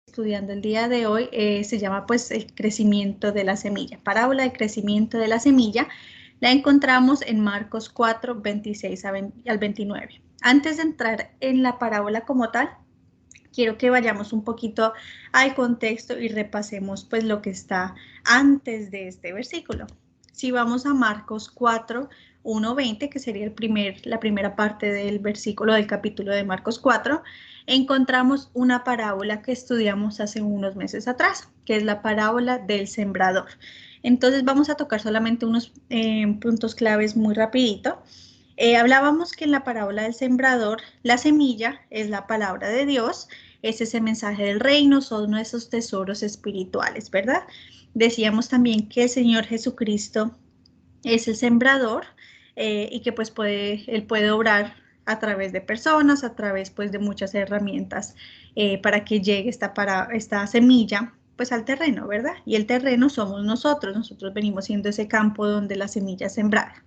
estudiando el día de hoy se llama pues el crecimiento de la semilla, parábola de crecimiento de la semilla. La encontramos en Marcos 4, 26 al 29. Antes de entrar en la parábola como tal, quiero que vayamos un poquito al contexto y repasemos pues lo que está antes de este versículo. Si vamos a Marcos 4, 1, 20, que sería la primera parte del versículo del capítulo de Marcos 4, encontramos una parábola que estudiamos hace unos meses atrás, que es la parábola del sembrador. Entonces vamos a tocar solamente unos puntos claves muy rapidito. Hablábamos que en la parábola del sembrador, la semilla es la palabra de Dios, es ese mensaje del reino, son nuestros tesoros espirituales, ¿verdad? Decíamos también que el Señor Jesucristo es el sembrador y que pues Él puede obrar a través de personas, a través pues de muchas herramientas para que llegue esta semilla pues al terreno, ¿verdad? Y el terreno somos nosotros venimos siendo ese campo donde la semilla es sembrada.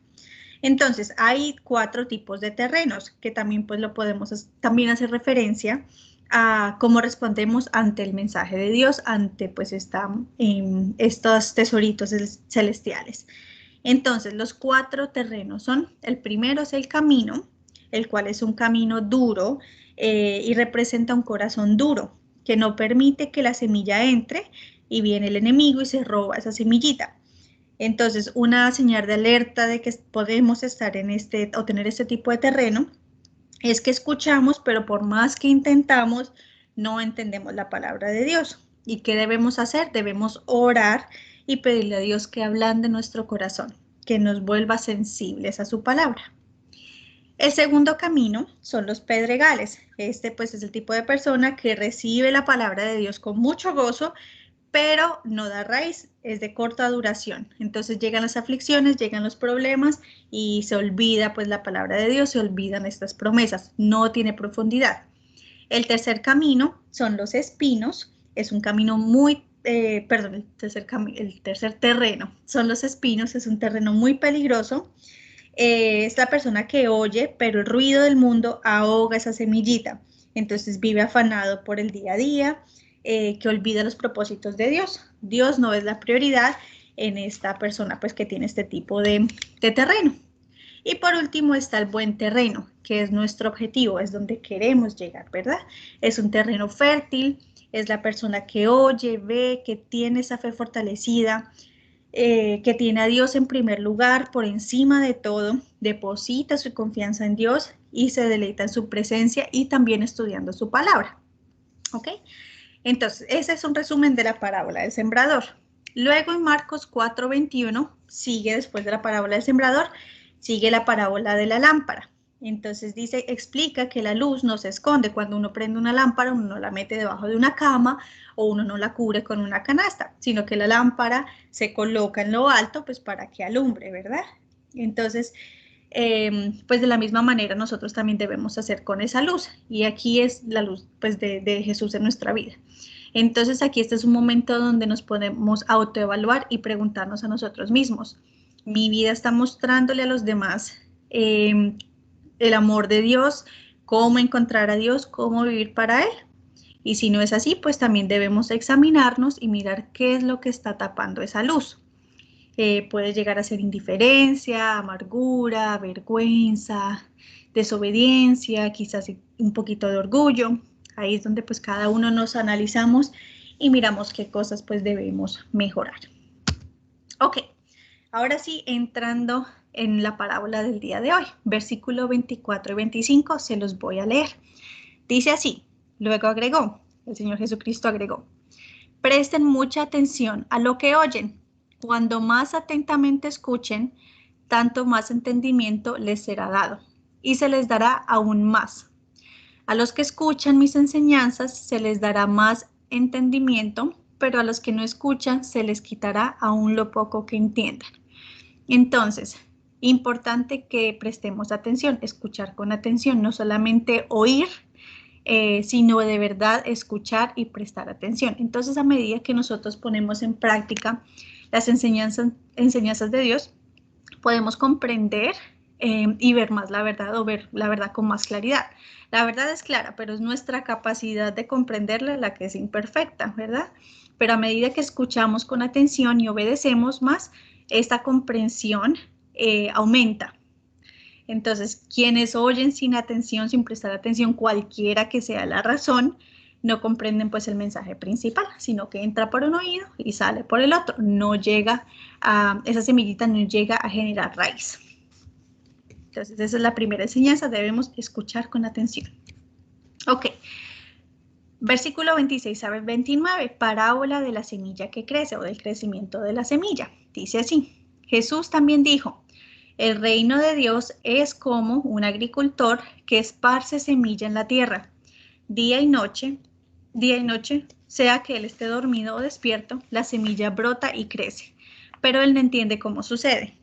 Entonces, hay 4 tipos de terrenos que también pues lo podemos también hacer referencia a cómo respondemos ante el mensaje de Dios, ante pues estos tesoritos celestiales. Entonces, los 4 terrenos son, el primero es el camino, el cual es un camino duro y representa un corazón duro, que no permite que la semilla entre y viene el enemigo y se roba esa semillita. Entonces, una señal de alerta de que podemos estar en o tener este tipo de terreno es que escuchamos, pero por más que intentamos, no entendemos la palabra de Dios. ¿Y qué debemos hacer? Debemos orar y pedirle a Dios que ablande nuestro corazón, que nos vuelva sensibles a su palabra. El segundo camino son los pedregales. Pues es el tipo de persona que recibe la palabra de Dios con mucho gozo, pero no da raíz, es de corta duración. Entonces llegan las aflicciones, llegan los problemas y se olvida pues la palabra de Dios, se olvidan estas promesas, no tiene profundidad. El tercer camino son los espinos, es un camino el tercer terreno son los espinos, es un terreno muy peligroso. Es la persona que oye, pero el ruido del mundo ahoga esa semillita. Entonces vive afanado por el día a día, que olvida los propósitos de Dios. Dios no es la prioridad en esta persona pues que tiene este tipo de terreno. Y por último está el buen terreno, que es nuestro objetivo, es donde queremos llegar, ¿verdad? Es un terreno fértil, es la persona que oye, ve, que tiene esa fe fortalecida, que tiene a Dios en primer lugar, por encima de todo, deposita su confianza en Dios y se deleita en su presencia y también estudiando su palabra. ¿Ok? Entonces, ese es un resumen de la parábola del sembrador. Luego en Marcos 4:21, sigue después de la parábola del sembrador, sigue la parábola de la lámpara. Entonces explica que la luz no se esconde. Cuando uno prende una lámpara, uno no la mete debajo de una cama o uno no la cubre con una canasta, sino que la lámpara se coloca en lo alto pues para que alumbre, ¿verdad? Entonces, pues de la misma manera nosotros también debemos hacer con esa luz. Y aquí es la luz pues de Jesús en nuestra vida. Entonces aquí este es un momento donde nos podemos autoevaluar y preguntarnos a nosotros mismos, ¿mi vida está mostrándole a los demás el amor de Dios, cómo encontrar a Dios, cómo vivir para Él? Y si no es así, pues también debemos examinarnos y mirar qué es lo que está tapando esa luz. Puede llegar a ser indiferencia, amargura, vergüenza, desobediencia, quizás un poquito de orgullo. Ahí es donde pues cada uno nos analizamos y miramos qué cosas pues debemos mejorar. Ok, ahora sí, entrando en la parábola del día de hoy, versículo 24 y 25, se los voy a leer. Dice así, luego agregó, el Señor Jesucristo agregó, presten mucha atención a lo que oyen. Cuando más atentamente escuchen, tanto más entendimiento les será dado y se les dará aún más. A los que escuchan mis enseñanzas se les dará más entendimiento, pero a los que no escuchan se les quitará aún lo poco que entiendan. Entonces, importante que prestemos atención, escuchar con atención, no solamente oír, sino de verdad escuchar y prestar atención. Entonces, a medida que nosotros ponemos en práctica las enseñanzas de Dios, podemos comprender y ver más la verdad o ver la verdad con más claridad. La verdad es clara, pero es nuestra capacidad de comprenderla la que es imperfecta, ¿verdad? Pero a medida que escuchamos con atención y obedecemos más, esta comprensión aumenta. Entonces, quienes oyen sin atención, sin prestar atención, cualquiera que sea la razón, no comprenden pues el mensaje principal, sino que entra por un oído y sale por el otro. No llega esa semillita no llega a generar raíz. Entonces, esa es la primera enseñanza, debemos escuchar con atención. Ok. Versículo 26 al 29, parábola de la semilla que crece o del crecimiento de la semilla. Dice así, Jesús también dijo, el reino de Dios es como un agricultor que esparce semilla en la tierra, día y noche, sea que él esté dormido o despierto, la semilla brota y crece, pero él no entiende cómo sucede.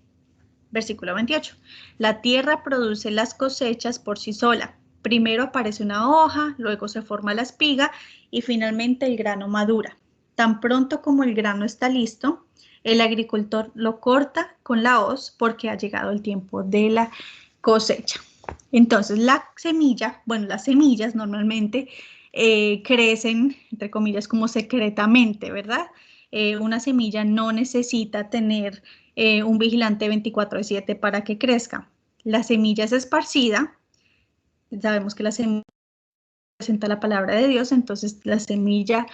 Versículo 28, la tierra produce las cosechas por sí sola. Primero aparece una hoja, luego se forma la espiga y finalmente el grano madura. Tan pronto como el grano está listo, el agricultor lo corta con la hoz porque ha llegado el tiempo de la cosecha. Entonces la semilla, bueno, las semillas normalmente crecen, entre comillas, como secretamente, ¿verdad? Una semilla no necesita tener un vigilante 24/7 para que crezca. La semilla es esparcida, sabemos que la semilla representa la palabra de Dios, entonces la semilla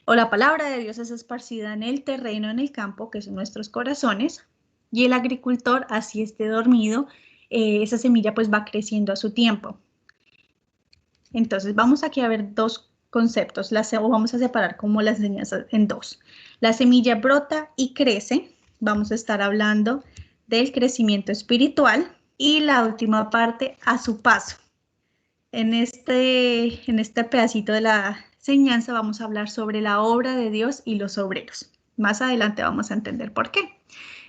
o la palabra de Dios es esparcida en el terreno, en el campo, que son nuestros corazones, y el agricultor, así esté dormido, esa semilla pues va creciendo a su tiempo. Entonces vamos aquí a ver dos conceptos, o vamos a separar como las enseñanzas en dos. La semilla brota y crece, vamos a estar hablando del crecimiento espiritual, y la última parte, a su paso. En este pedacito de la enseñanza vamos a hablar sobre la obra de Dios y los obreros. Más adelante vamos a entender por qué.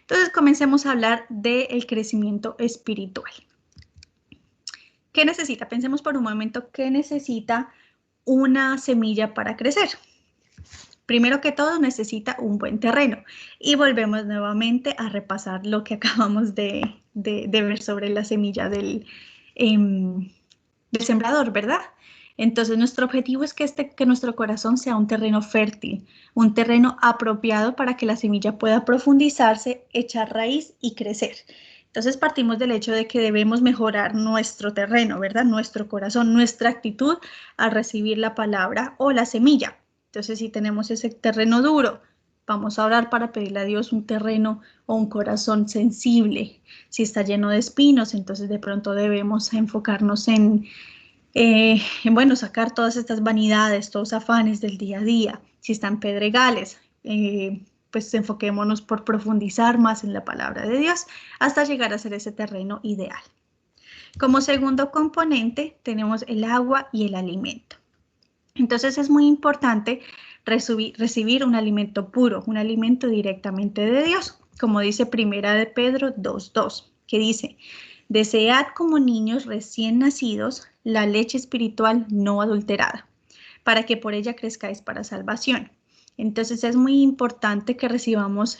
Entonces comencemos a hablar del crecimiento espiritual. ¿Qué necesita? Pensemos por un momento, ¿qué necesita una semilla para crecer? Primero que todo necesita un buen terreno y volvemos nuevamente a repasar lo que acabamos de ver sobre la semilla del sembrador, ¿verdad? Entonces nuestro objetivo es que nuestro corazón sea un terreno fértil, un terreno apropiado para que la semilla pueda profundizarse, echar raíz y crecer. Entonces partimos del hecho de que debemos mejorar nuestro terreno, ¿verdad? Nuestro corazón, nuestra actitud al recibir la palabra o la semilla. Entonces si tenemos ese terreno duro, vamos a orar para pedirle a Dios un terreno o un corazón sensible. Si está lleno de espinos, entonces de pronto debemos enfocarnos en bueno, sacar todas estas vanidades, todos afanes del día a día. Si están pedregales, pues enfoquémonos por profundizar más en la palabra de Dios hasta llegar a ser ese terreno ideal. Como segundo componente tenemos el agua y el alimento. Entonces es muy importante recibir un alimento puro, un alimento directamente de Dios, como dice Primera de Pedro 2:2, que dice, desead como niños recién nacidos la leche espiritual no adulterada, para que por ella crezcáis para salvación. Entonces es muy importante que recibamos,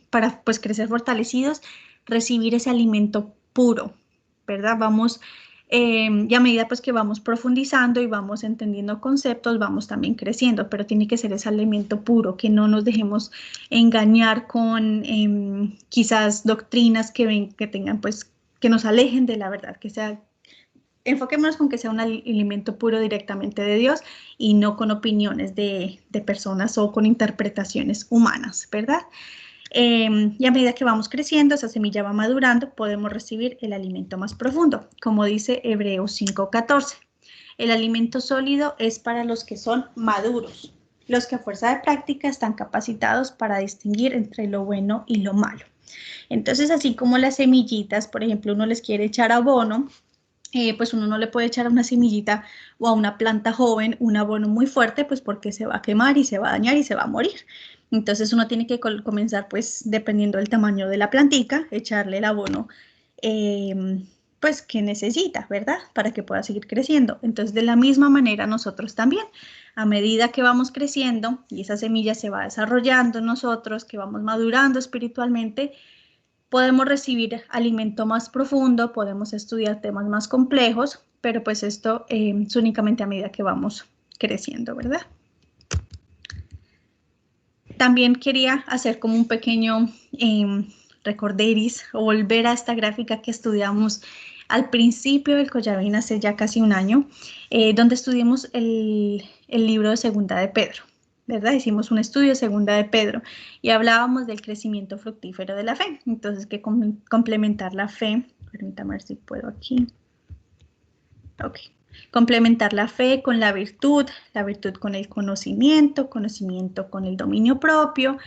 para pues crecer fortalecidos, recibir ese alimento puro, ¿verdad? Vamos, y a medida pues que vamos profundizando y vamos entendiendo conceptos, vamos también creciendo, pero tiene que ser ese alimento puro, que no nos dejemos engañar con quizás doctrinas que tengan pues, que nos alejen de la verdad, que sea, enfoquémonos con que sea un alimento puro directamente de Dios y no con opiniones de personas o con interpretaciones humanas, ¿verdad? Y a medida que vamos creciendo, esa semilla va madurando, podemos recibir el alimento más profundo, como dice Hebreos 5:14. El alimento sólido es para los que son maduros, los que a fuerza de práctica están capacitados para distinguir entre lo bueno y lo malo. Entonces, así como las semillitas, por ejemplo, uno les quiere echar abono, pues uno no le puede echar a una semillita o a una planta joven un abono muy fuerte, pues porque se va a quemar y se va a dañar y se va a morir. Entonces uno tiene que comenzar, pues dependiendo del tamaño de la plantica, echarle el abono pues que necesita, ¿verdad? Para que pueda seguir creciendo. Entonces de la misma manera nosotros también, a medida que vamos creciendo y esa semilla se va desarrollando en nosotros, que vamos madurando espiritualmente, Podemos recibir alimento más profundo, podemos estudiar temas más complejos, pero pues esto es únicamente a medida que vamos creciendo, ¿verdad? También quería hacer como un pequeño recorderis o volver a esta gráfica que estudiamos al principio del Collabín hace ya casi un año, donde estudiamos el libro de Segunda de Pedro, ¿verdad? Hicimos un estudio de Segunda de Pedro y hablábamos del crecimiento fructífero de la fe. Entonces, que complementar la fe, permítame ver si puedo aquí. Ok. Complementar la fe con la virtud con el conocimiento, conocimiento con el dominio propio,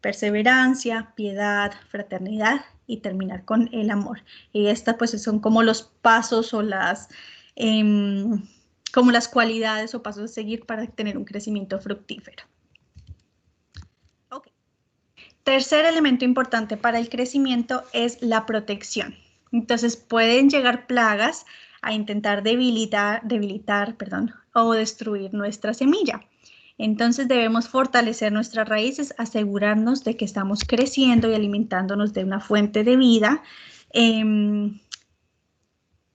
perseverancia, piedad, fraternidad y terminar con el amor. Y estas pues son como los pasos o como las cualidades o pasos a seguir para tener un crecimiento fructífero. Okay. Tercer elemento importante para el crecimiento es la protección. Entonces pueden llegar plagas a intentar debilitar, o destruir nuestra semilla. Entonces debemos fortalecer nuestras raíces, asegurarnos de que estamos creciendo y alimentándonos de una fuente de vida.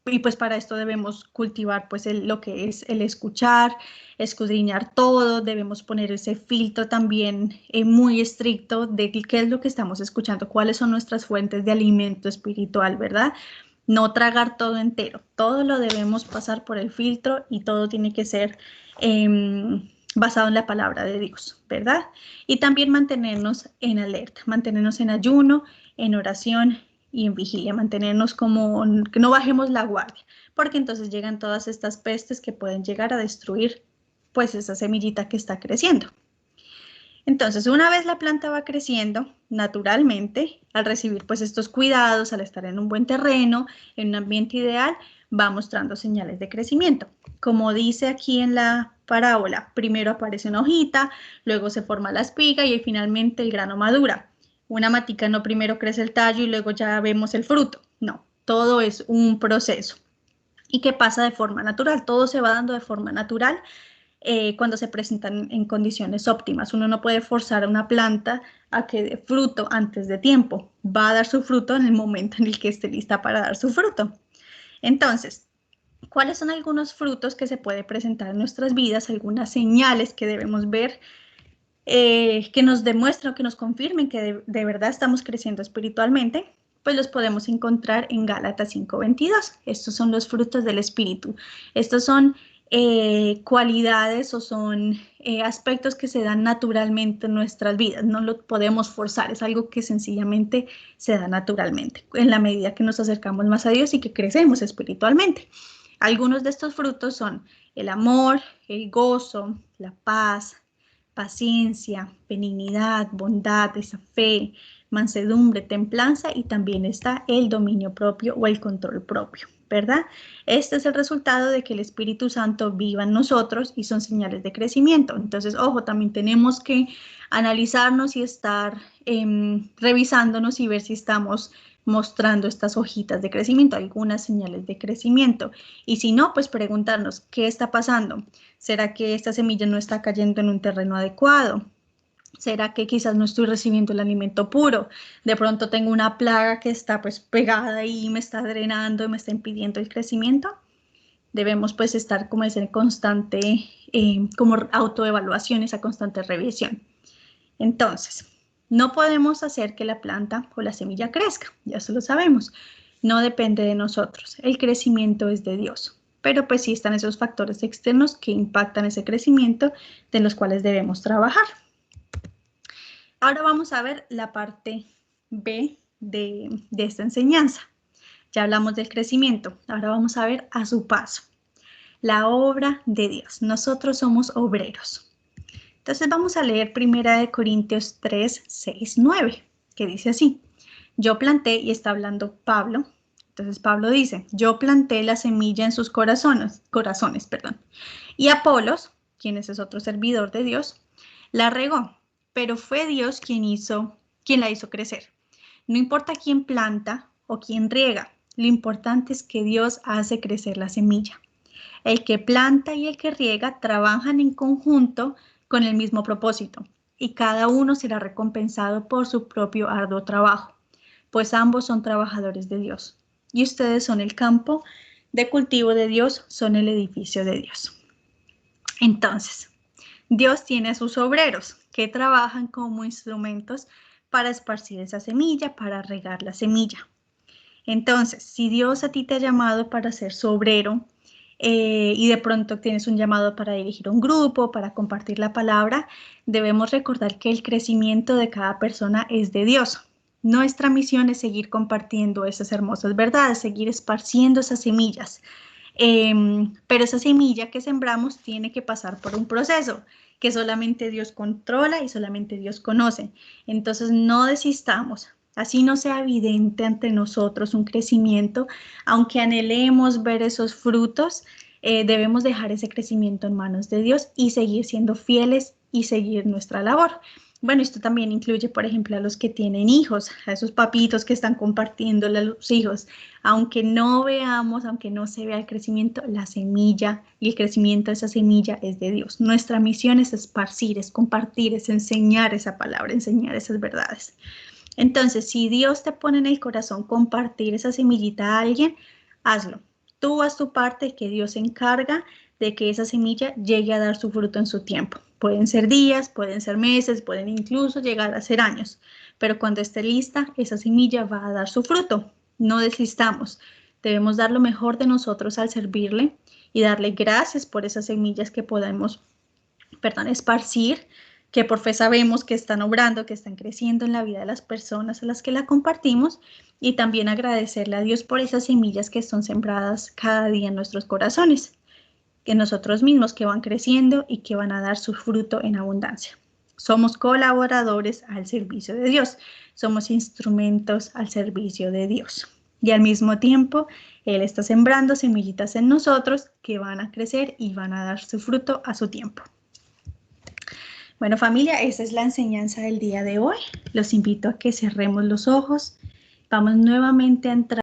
Y pues para esto debemos cultivar pues lo que es el escuchar, escudriñar todo, debemos poner ese filtro también muy estricto de qué es lo que estamos escuchando, cuáles son nuestras fuentes de alimento espiritual, ¿verdad? No tragar todo entero, todo lo debemos pasar por el filtro y todo tiene que ser basado en la palabra de Dios, ¿verdad? Y también mantenernos en alerta, mantenernos en ayuno, en oración y en vigilia, mantenernos como que no bajemos la guardia, porque entonces llegan todas estas pestes que pueden llegar a destruir pues esa semillita que está creciendo. Entonces, una vez la planta va creciendo, naturalmente, al recibir pues estos cuidados, al estar en un buen terreno, en un ambiente ideal, va mostrando señales de crecimiento. Como dice aquí en la parábola, primero aparece una hojita, luego se forma la espiga y finalmente el grano madura. Una matica no primero crece el tallo y luego ya vemos el fruto. No, todo es un proceso. ¿Y qué pasa de forma natural? Todo se va dando de forma natural cuando se presentan en condiciones óptimas. Uno no puede forzar a una planta a que dé fruto antes de tiempo. Va a dar su fruto en el momento en el que esté lista para dar su fruto. Entonces, ¿cuáles son algunos frutos que se puede presentar en nuestras vidas? Algunas señales que debemos ver que nos demuestran, que nos confirmen que de verdad estamos creciendo espiritualmente, pues los podemos encontrar en Gálatas 5:22. Estos son los frutos del Espíritu. Estos son cualidades o son aspectos que se dan naturalmente en nuestras vidas. No lo podemos forzar, es algo que sencillamente se da naturalmente en la medida que nos acercamos más a Dios y que crecemos espiritualmente. Algunos de estos frutos son el amor, el gozo, la paz, paciencia, benignidad, bondad, esa fe, mansedumbre, templanza y también está el dominio propio o el control propio, ¿verdad? Este es el resultado de que el Espíritu Santo viva en nosotros y son señales de crecimiento. Entonces, ojo, también tenemos que analizarnos y estar revisándonos y ver si estamos mostrando estas hojitas de crecimiento, algunas señales de crecimiento. Y si no, pues preguntarnos, ¿qué está pasando? ¿Será que esta semilla no está cayendo en un terreno adecuado? ¿Será que quizás no estoy recibiendo el alimento puro? De pronto tengo una plaga que está pues pegada y me está drenando y me está impidiendo el crecimiento. Debemos pues estar como en constante, como autoevaluación, esa constante revisión. Entonces, no podemos hacer que la planta o la semilla crezca, ya eso lo sabemos. No depende de nosotros, el crecimiento es de Dios. Pero pues sí están esos factores externos que impactan ese crecimiento de los cuales debemos trabajar. Ahora vamos a ver la parte B de esta enseñanza. Ya hablamos del crecimiento, ahora vamos a ver a su paso. La obra de Dios. Nosotros somos obreros. Entonces vamos a leer 1 Corintios 3, 6, 9, que dice así. Yo planté, y está hablando Pablo. Entonces Pablo dice, yo planté la semilla en sus corazones, y Apolos, quien es otro servidor de Dios, la regó, pero fue Dios quien la hizo crecer. No importa quién planta o quién riega, lo importante es que Dios hace crecer la semilla. El que planta y el que riega trabajan en conjunto con el mismo propósito y cada uno será recompensado por su propio arduo trabajo. pues ambos son trabajadores de Dios. Y ustedes son el campo de cultivo de Dios, son el edificio de Dios. Entonces, Dios tiene a sus obreros que trabajan como instrumentos para esparcir esa semilla, para regar la semilla. Entonces, si Dios a ti te ha llamado para ser su obrero y de pronto tienes un llamado para dirigir un grupo, para compartir la palabra, debemos recordar que el crecimiento de cada persona es de Dios. Nuestra misión es seguir compartiendo esas hermosas verdades, seguir esparciendo esas semillas. Pero esa semilla que sembramos tiene que pasar por un proceso que solamente Dios controla y solamente Dios conoce. Entonces no desistamos. Así no sea evidente ante nosotros un crecimiento, aunque anhelemos ver esos frutos, debemos dejar ese crecimiento en manos de Dios y seguir siendo fieles y seguir nuestra labor. Bueno, esto también incluye, por ejemplo, a los que tienen hijos, a esos papitos que están compartiéndole a los hijos. Aunque no veamos, aunque no se vea el crecimiento, la semilla y el crecimiento de esa semilla es de Dios. Nuestra misión es esparcir, es compartir, es enseñar esa palabra, enseñar esas verdades. Entonces, si Dios te pone en el corazón compartir esa semillita a alguien, hazlo. Tú haz tu parte, que Dios se encarga de que esa semilla llegue a dar su fruto en su tiempo. Pueden ser días, pueden ser meses, pueden incluso llegar a ser años, pero cuando esté lista, esa semilla va a dar su fruto. No desistamos. Debemos dar lo mejor de nosotros al servirle y darle gracias por esas semillas que podemos, esparcir, que por fe sabemos que están obrando, que están creciendo en la vida de las personas a las que la compartimos, y también agradecerle a Dios por esas semillas que son sembradas cada día en nuestros corazones, que nosotros mismos, que van creciendo y que van a dar su fruto en abundancia. Somos colaboradores al servicio de Dios, somos instrumentos al servicio de Dios. Y al mismo tiempo, Él está sembrando semillitas en nosotros que van a crecer y van a dar su fruto a su tiempo. Bueno, familia, esa es la enseñanza del día de hoy. Los invito a que cerremos los ojos. Vamos nuevamente a entrar